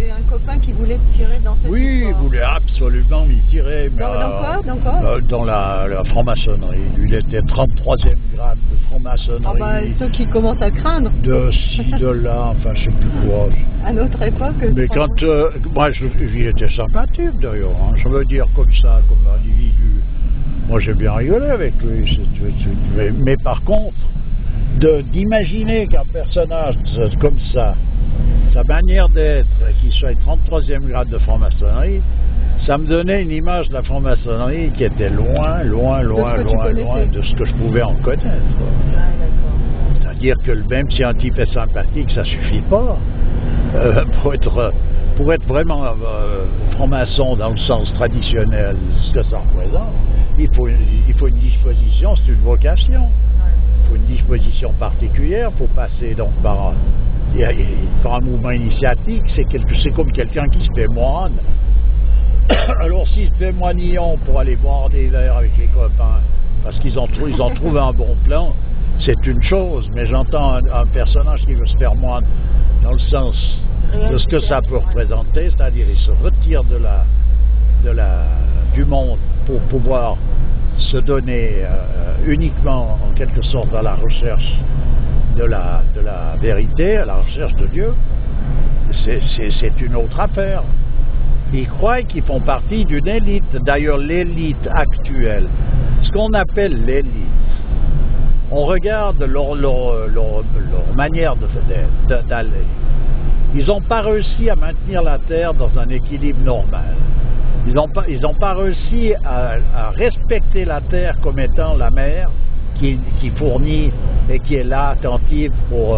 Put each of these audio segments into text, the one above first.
avait un copain qui voulait tirer dans cette Oui, il histoire. voulait absolument m'y tirer. Mais, Dans quoi dans la franc-maçonnerie. Lui, il était 33e grade de franc-maçonnerie. Ah bah, ceux qui commencent à craindre. De ci, de là, enfin, je sais plus quoi. À notre époque. Mais quand... moi, il était sympathique, d'ailleurs. Hein, je veux dire comme ça, comme individu. Moi, j'ai bien rigolé avec lui. Mais par contre, d'imaginer qu'un personnage comme ça, sa manière d'être, qu'il soit 33e grade de franc-maçonnerie, ça me donnait une image de la franc-maçonnerie qui était loin de ce que je pouvais en connaître. Ah, d'accord. C'est-à-dire que même si un type est sympathique, ça suffit pas pour être vraiment franc-maçon dans le sens traditionnel, ce que ça représente. Il faut une disposition, c'est une vocation. Il faut une disposition particulière pour passer donc par un mouvement initiatique. C'est comme quelqu'un qui se fait moine. Alors s'il se fait moignon pour aller boire des verres avec les copains, parce qu'ils ont trouvé un bon plan, c'est une chose. Mais j'entends un personnage qui veut se faire moine dans le sens de ce que ça peut représenter, c'est-à-dire il se retire du monde pour pouvoir se donner uniquement en quelque sorte à la recherche de la vérité, à la recherche de Dieu. C'est une autre affaire. Ils croient qu'ils font partie d'une élite. D'ailleurs, l'élite actuelle, ce qu'on appelle l'élite, on regarde leur manière d'aller. Ils n'ont pas réussi à maintenir la Terre dans un équilibre normal. Ils n'ont pas réussi à respecter la Terre comme étant la mère qui fournit et qui est là, attentive pour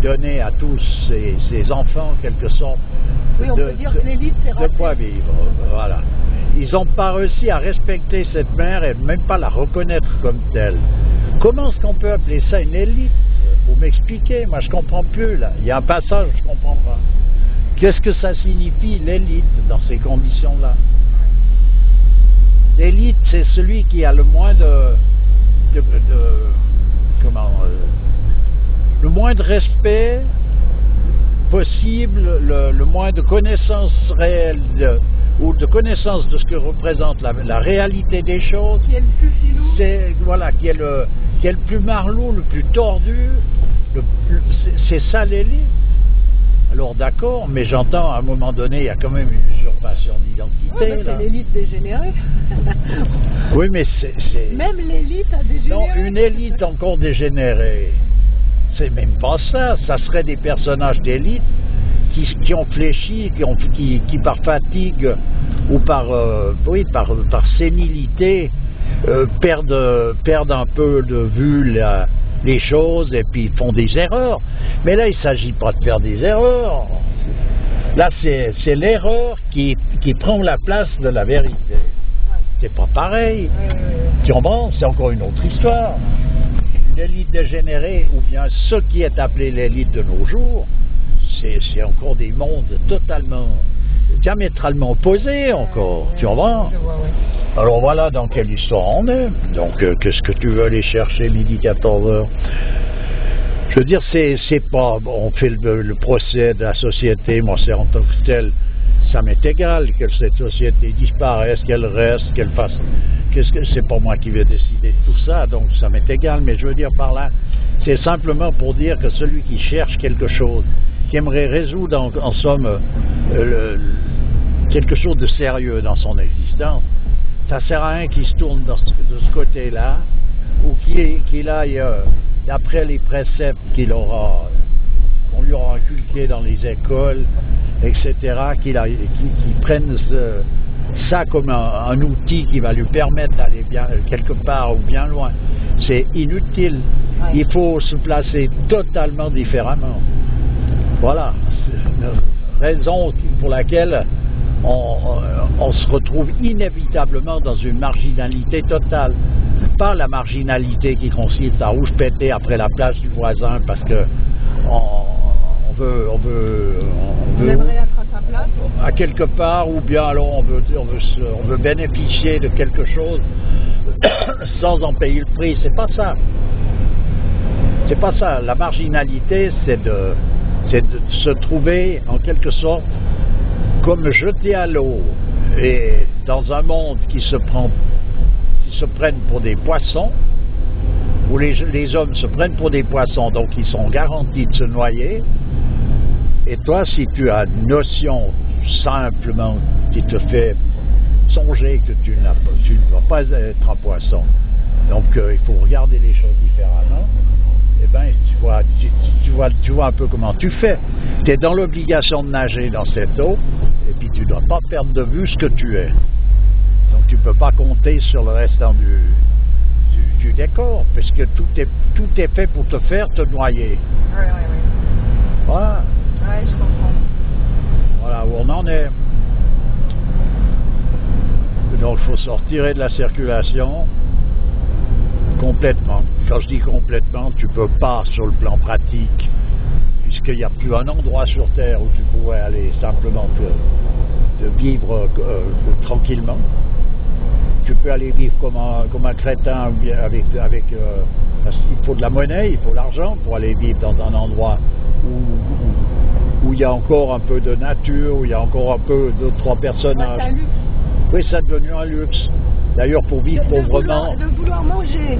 donner à tous ses enfants, en quelque sorte, oui, on peut dire que l'élite, c'est de quoi vivre. Voilà. Ils n'ont pas réussi à respecter cette mère et même pas la reconnaître comme telle. Comment est-ce qu'on peut appeler ça une élite? Vous m'expliquez, moi je comprends plus là. Il y a un passage, je comprends pas. Qu'est-ce que ça signifie l'élite dans ces conditions-là? L'élite, c'est celui qui a le moins le moins de respect possible, le moins de connaissance réelle ou de connaissance de ce que représente la réalité des choses. Qui est le plus filou? Voilà, qui est le plus marlou, le plus tordu. C'est ça l'élite. Alors d'accord, mais j'entends à un moment donné, il y a quand même une usurpation d'identité. Oui, c'est l'élite dégénérée. Oui, mais c'est... Même l'élite a dégénéré. Non, une élite encore dégénérée. C'est même pas ça. Ça serait des personnages d'élite qui ont fléchi, qui par fatigue ou par sénilité perdent un peu de vue les choses et puis font des erreurs. Mais là, il ne s'agit pas de faire des erreurs. Là, c'est l'erreur qui prend la place de la vérité. C'est pas pareil. Tu comprends? C'est encore une autre histoire. Une élite dégénérée, ou bien ce qui est appelé l'élite de nos jours, c'est encore des mondes totalement, diamétralement opposés encore. Tu comprends? Alors voilà dans quelle histoire on est. Donc qu'est-ce que tu veux aller chercher midi 14h? Je veux dire, c'est pas... On fait le procès de la société, moi c'est en tant que tel, ça m'est égal que cette société disparaisse, qu'elle reste, qu'elle fasse... C'est pas moi qui vais décider de tout ça, donc ça m'est égal, mais je veux dire par là, c'est simplement pour dire que celui qui cherche quelque chose, qui aimerait résoudre en somme quelque chose de sérieux dans son existence, ça sert à rien qu'il se tourne de ce côté-là, ou qu'il aille d'après les préceptes qu'on lui aura inculqués dans les écoles, etc., qu'il prenne ça comme un outil qui va lui permettre d'aller bien quelque part ou bien loin. C'est inutile. Il faut se placer totalement différemment. Voilà. C'est une raison pour laquelle on se retrouve inévitablement dans une marginalité totale. Pas la marginalité qui consiste à rouge péter après la place du voisin parce que on veut être à sa place à quelque part, ou bien alors on veut bénéficier de quelque chose sans en payer le prix. C'est pas ça. C'est pas ça. La marginalité, c'est de se trouver en quelque sorte comme jeter à l'eau, et dans un monde qui se prennent pour des poissons, où les hommes se prennent pour des poissons, donc ils sont garantis de se noyer, et toi, si tu as une notion simplement qui te fait songer que tu ne vas pas être un poisson, donc il faut regarder les choses différemment, eh bien, tu vois un peu comment tu fais. Tu es dans l'obligation de nager dans cette eau, et puis tu ne dois pas perdre de vue ce que tu es. Donc tu ne peux pas compter sur le restant du décor, parce que tout est fait pour te faire te noyer. Oui. Voilà. Ouais, je comprends. Voilà où on en est. Donc il faut se retirer de la circulation complètement. Quand je dis complètement, tu peux pas sur le plan pratique, puisqu'il n'y a plus un endroit sur Terre où tu pourrais aller simplement te vivre tranquillement. Tu peux aller vivre comme un crétin parce qu'il faut de la monnaie, il faut l'argent pour aller vivre dans un endroit où il y a encore un peu de nature, où il y a encore un peu deux, trois personnages. Ouais, c'est un luxe. Oui, ça est devenu un luxe. D'ailleurs, pour vivre pauvrement... De vouloir manger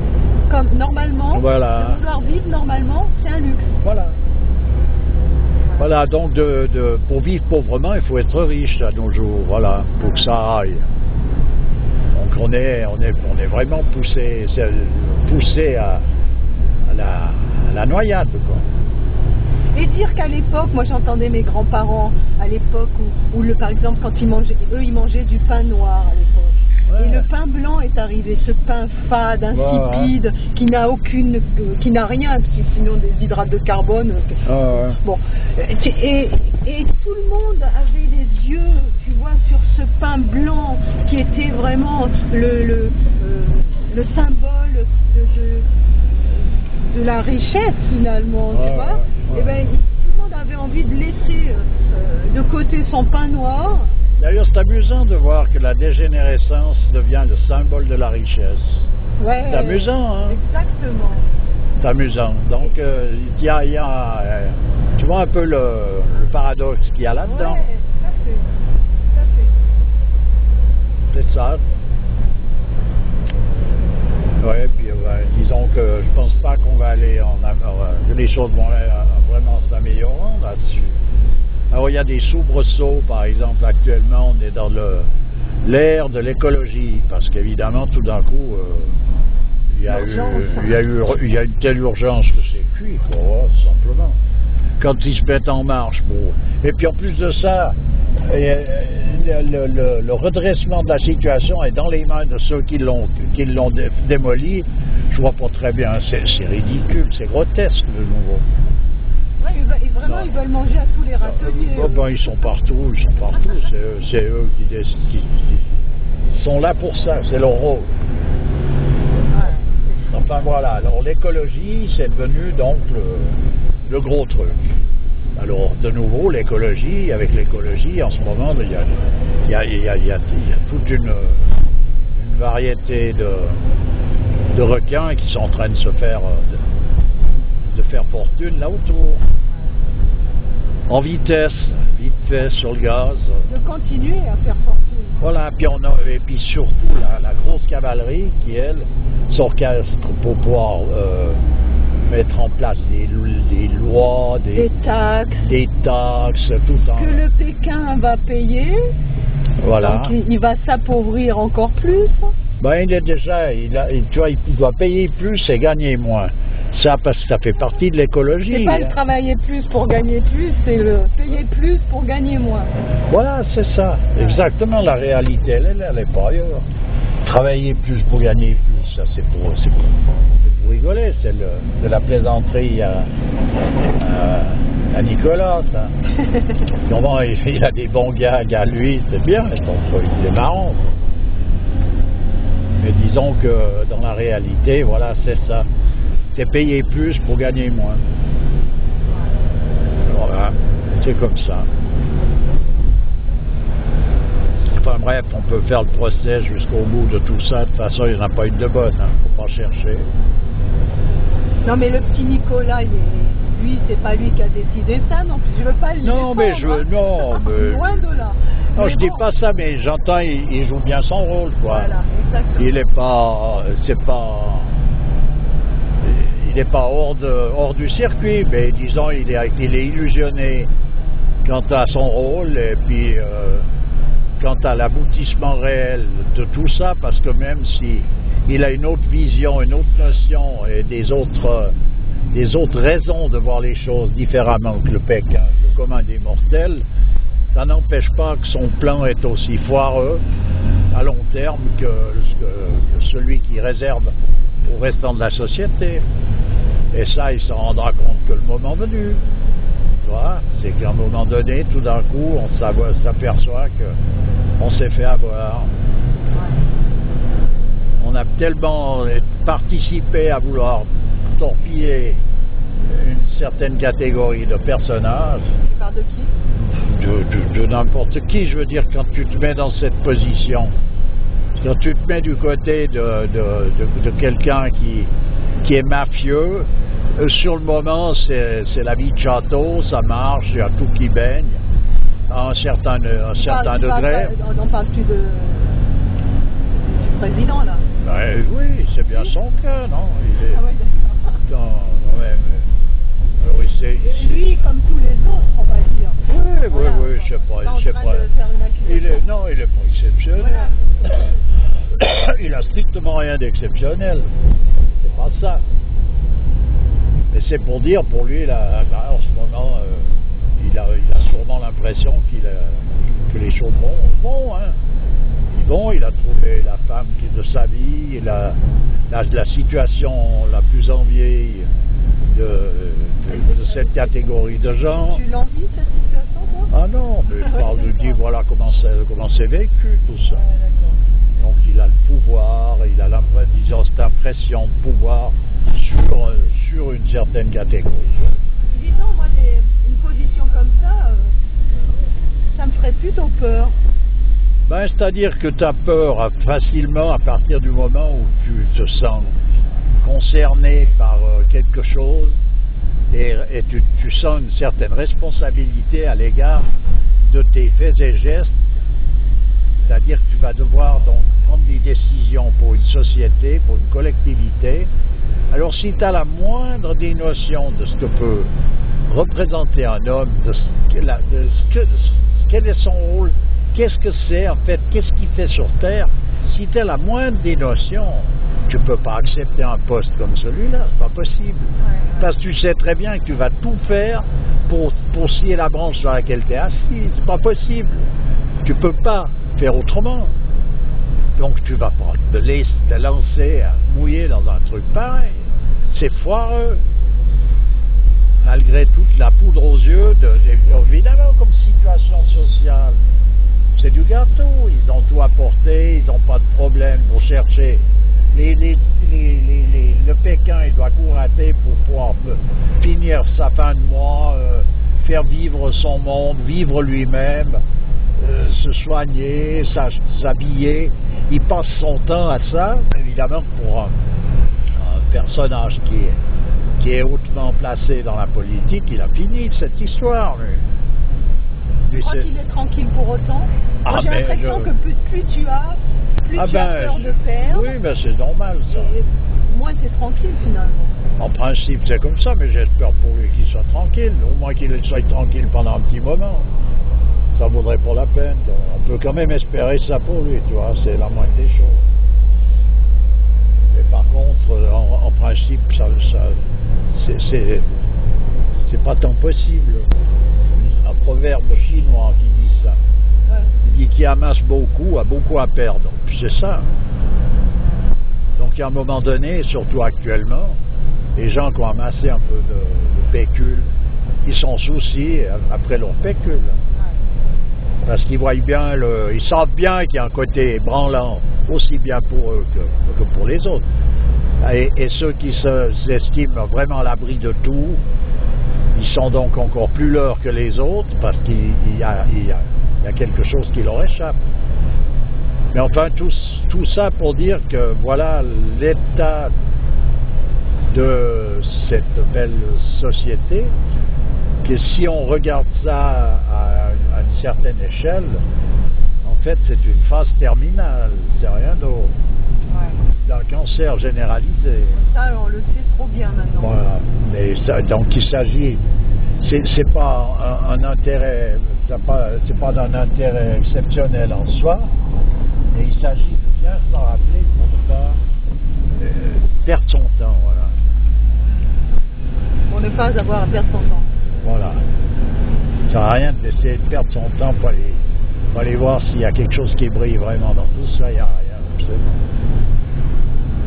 comme normalement, voilà. De vouloir vivre normalement, c'est un luxe. Voilà. Voilà, donc pour vivre pauvrement, il faut être riche à nos jours, voilà, pour que ça aille. Donc on est vraiment poussé à la noyade, quoi. Et dire qu'à l'époque, moi j'entendais mes grands-parents à l'époque où par exemple quand ils mangeaient du pain noir à l'époque. Ouais. Et le pain blanc est arrivé, ce pain fade, insipide, qui n'a rien, sinon des hydrates de carbone. Ouais. Bon, et tout le monde avait les yeux, tu vois, sur ce pain blanc qui était vraiment le symbole de la richesse finalement, tu vois. Ouais. Et ben, tout le monde avait envie de laisser de côté son pain noir. D'ailleurs, c'est amusant de voir que la dégénérescence devient le symbole de la richesse. Ouais, c'est amusant, hein? Exactement. C'est amusant. Donc, tu vois un peu le paradoxe qu'il y a là-dedans. Ouais, tout à fait. C'est ça. Ouais, puis disons que je pense pas qu'on va aller que les choses vont vraiment s'améliorant là-dessus. Alors il y a des soubresauts, par exemple, actuellement on est dans l'ère de l'écologie, parce qu'évidemment tout d'un coup il y a une telle urgence que c'est cuit, quoi, tout simplement. Quand ils se mettent en marche, bon. Et puis en plus de ça, le redressement de la situation est dans les mains de ceux qui l'ont démoli. Je vois pas très bien, c'est ridicule, c'est grotesque de nouveau. Ouais, ils veulent manger à tous les râteliers. Ils sont partout, c'est eux qui sont là pour ça, c'est leur rôle. Ouais. Enfin voilà, alors l'écologie c'est devenu donc le gros truc. Alors de nouveau l'écologie, avec l'écologie en ce moment il y a toute une variété de requins qui sont en train de se faire faire fortune là autour. En vitesse, vite fait sur le gaz. De continuer à faire fortune. Voilà, et puis surtout la grosse cavalerie qui, elle, s'orchestre pour pouvoir mettre en place des lois, des taxes, tout en... Que le Pékin va payer. Voilà. Donc il va s'appauvrir encore plus. Ben, il est déjà, tu vois, il doit payer plus et gagner moins. Ça, parce que ça fait partie de l'écologie. C'est pas le travailler plus pour gagner plus, c'est le payer plus pour gagner moins. Voilà, c'est ça. Exactement, la réalité, elle est pas ailleurs. Travailler plus pour gagner plus, ça c'est pour rigoler, c'est de la plaisanterie à Nicolas. Comment il a des bons gags à lui, c'est bien, donc il est marrant. Mais disons que dans la réalité, voilà, c'est ça. C'est payer plus pour gagner moins. Voilà, c'est comme ça. Enfin bref, on peut faire le procès jusqu'au bout de tout ça. De toute façon, il n'y en a pas une de bonne, hein. Faut pas chercher. Non mais le petit Nicolas, lui, c'est pas lui qui a décidé ça, non plus. Je veux pas le défendre, non, mais loin de là. Non, Mais je dis bon, pas ça, mais j'entends, il joue bien son rôle, quoi. Voilà, exactement. Il est pas, il n'est pas hors du circuit, mais disons, il est illusionné quant à son rôle et puis quant à l'aboutissement réel de tout ça, parce que même si il a une autre vision, une autre notion et des autres raisons de voir les choses différemment que le Pékin, le commun des mortels, ça n'empêche pas que son plan est aussi foireux à long terme que celui qui réserve au restant de la société. Et ça, il s'en rendra compte que le moment venu. Tu vois, c'est qu'à un moment donné, tout d'un coup, on s'aperçoit qu'on s'est fait avoir. On a tellement participé à vouloir torpiller une certaine catégorie de personnages. Tu parles de qui? De n'importe qui, je veux dire, quand tu te mets dans cette position, quand tu te mets du côté de quelqu'un qui est mafieux, sur le moment, c'est la vie de château, ça marche, il y a tout qui baigne, à un certain degré. On parle-tu du président, là? Ben, oui, c'est bien son cas, non? Il est... Ah ouais, d'accord. Non, ouais, mais... oui, Lui, comme tous les autres, on va dire. Oui, Voilà, oui, je sais pas. en train de faire une accusation. Non, il est pas exceptionnel. Voilà. Il a strictement rien d'exceptionnel. C'est pas ça. Mais c'est pour dire, pour lui, là, en ce moment, il a sûrement l'impression que les choses vont, hein. Ils vont, il a trouvé la femme de sa vie, la situation la plus enviée de cette catégorie de gens. Tu l'envies, cette situation, toi? Ah non, mais je parle de dire, voilà comment c'est vécu, tout ça. Ouais, Donc il a le pouvoir, il a cette impression de pouvoir sur une certaine catégorie. disons, moi, une position comme ça me ferait plutôt peur. Ben, c'est-à-dire que tu as peur facilement à partir du moment où tu te sens concerné par quelque chose et tu sens une certaine responsabilité à l'égard de tes faits et gestes. C'est-à-dire que tu vas devoir donc prendre des décisions pour une société, pour une collectivité. Alors si tu as la moindre des notions de ce que peut représenter un homme, quel est son rôle, qu'est-ce que c'est en fait, qu'est-ce qu'il fait sur Terre, si tu as la moindre des notions, tu ne peux pas accepter un poste comme celui-là, c'est pas possible. Parce que tu sais très bien que tu vas tout faire pour scier la branche sur laquelle tu es assis, c'est pas possible. Tu ne peux pas faire autrement. Donc tu vas pas te lancer à mouiller dans un truc pareil. C'est foireux. Malgré toute la poudre aux yeux, évidemment comme situation sociale. C'est du gâteau, ils ont tout apporté, ils n'ont pas de problème pour chercher. Le Pékin, il doit courater pour pouvoir finir sa fin de mois, faire vivre son monde, vivre lui-même, se soigner, s'habiller. Il passe son temps à ça, évidemment pour un personnage qui est hautement placé dans la politique, il a fini cette histoire. Tu crois qu'il est tranquille pour autant? Moi, j'ai l'impression que plus tu as peur de perdre. Oui, mais c'est normal ça. Et moins tu es tranquille finalement. En principe c'est comme ça, mais j'espère pour lui qu'il soit tranquille, au moins qu'il soit tranquille pendant un petit moment. Ça vaudrait pour la peine. Donc, on peut quand même espérer ça pour lui, tu vois, c'est la moindre des choses. Mais par contre, en principe, c'est pas tant possible. Un proverbe chinois qui dit ça. Ouais. Il dit qui amasse beaucoup a beaucoup à perdre. Puis c'est ça. Donc à un moment donné, surtout actuellement, les gens qui ont amassé un peu de pécule, ils sont soucis après leur pécule. Parce qu'ils voient bien, ils savent bien qu'il y a un côté branlant, aussi bien pour eux que pour les autres. Et ceux qui s'estiment vraiment à l'abri de tout, ils sont donc encore plus leurs que les autres, parce qu'il y a quelque chose qui leur échappe. Mais enfin, tout ça pour dire que voilà l'état de cette belle société, que si on regarde ça à une certaine échelle, fait, c'est une phase terminale, c'est rien d'autre. Ouais. D'un cancer généralisé. Ça, on le sait trop bien maintenant. Voilà. Mais ça, donc il s'agit, c'est pas un intérêt, c'est pas d'un intérêt exceptionnel en soi, mais il s'agit de bien s'en rappeler pour ne pas perdre son temps, voilà. Pour ne pas avoir à perdre son temps. Voilà. Ça sert à rien d'essayer de perdre son temps pour aller voir s'il y a quelque chose qui brille vraiment dans tout ça, il n'y a rien, absolument.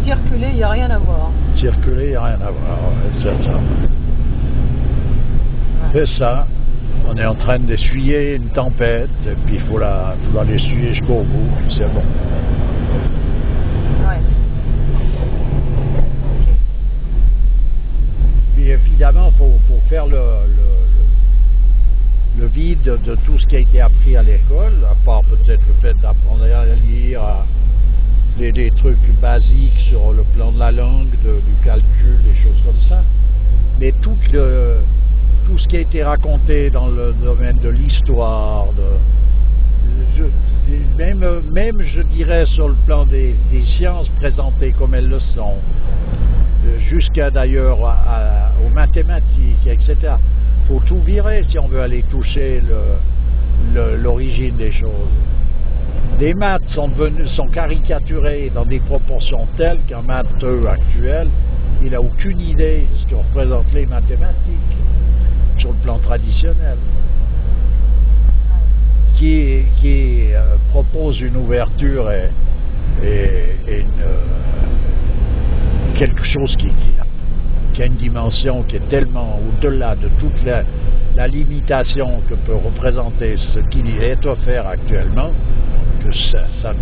Circuler, il n'y a rien à voir. Circuler, il n'y a rien à voir, c'est ça. C'est ça. On est en train d'essuyer une tempête, et puis il faut l'essuyer jusqu'au bout, puis c'est bon. Ouais. Puis évidemment, il faut faire le vide de tout ce qui a été appris à l'école, à part peut-être le fait d'apprendre à lire, des trucs basiques sur le plan de la langue, du calcul, des choses comme ça. Mais tout ce qui a été raconté dans le domaine de l'histoire, même je dirais sur le plan des sciences présentées comme elles le sont, jusqu'à d'ailleurs aux mathématiques, etc. Il faut tout virer si on veut aller toucher l'origine des choses. Les maths sont caricaturées dans des proportions telles qu'un matheux actuel, il n'a aucune idée de ce que représentent les mathématiques sur le plan traditionnel, qui propose une ouverture et quelque chose qui a une dimension qui est tellement au-delà de toute la limitation que peut représenter ce qui est offert actuellement, que ça ne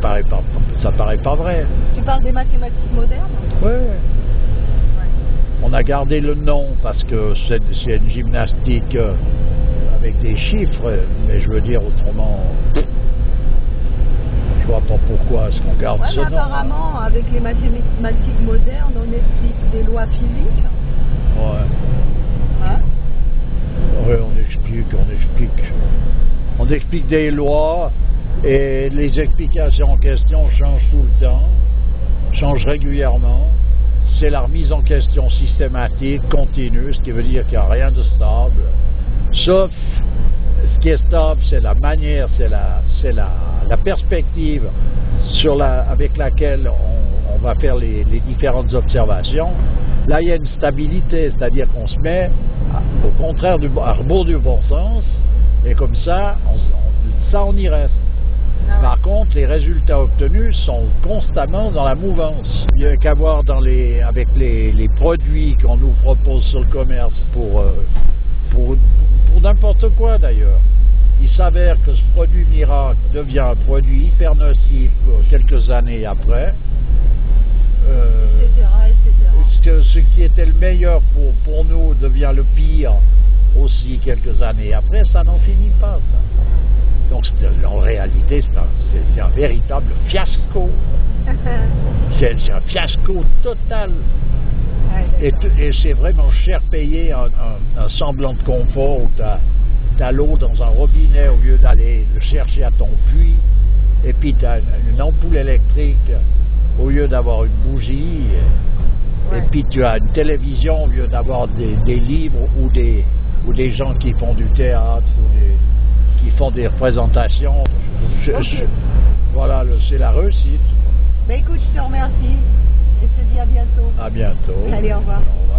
paraît pas vrai. Tu parles des mathématiques modernes? Oui. On a gardé le nom parce que c'est une gymnastique avec des chiffres, mais je veux dire autrement, je vois pas pourquoi est-ce qu'on garde ce nom. Apparemment, avec les mathématiques modernes, on explique des lois physiques. Ouais. Hein? Oui, on explique des lois et les explications en question changent tout le temps, changent régulièrement. C'est la remise en question systématique, continue, ce qui veut dire qu'il n'y a rien de stable. Sauf, ce qui est stable, c'est la manière, c'est la perspective avec laquelle on va faire les différentes observations. Là, il y a une stabilité, c'est-à-dire qu'on se met, au contraire, à rebours du bon sens, et comme ça, on y reste. Par contre, les résultats obtenus sont constamment dans la mouvance. Il n'y a qu'à voir avec les produits qu'on nous propose sur le commerce pour n'importe quoi d'ailleurs. Il s'avère que ce produit miracle devient un produit hyper nocif quelques années après. Etc. Ce qui était le meilleur pour nous devient le pire aussi quelques années après. Ça n'en finit pas, ça. Donc en réalité, c'est un véritable fiasco. C'est un fiasco total. Et c'est vraiment cher payé un semblant de confort où tu as l'eau dans un robinet au lieu d'aller le chercher à ton puits. Et puis tu as une ampoule électrique au lieu d'avoir une bougie. Et puis tu as une télévision au lieu d'avoir des livres ou des gens qui font du théâtre qui font des représentations. Voilà, c'est la réussite. Mais écoute, je te remercie et je te dis à bientôt. À bientôt. Allez, au revoir. Au revoir.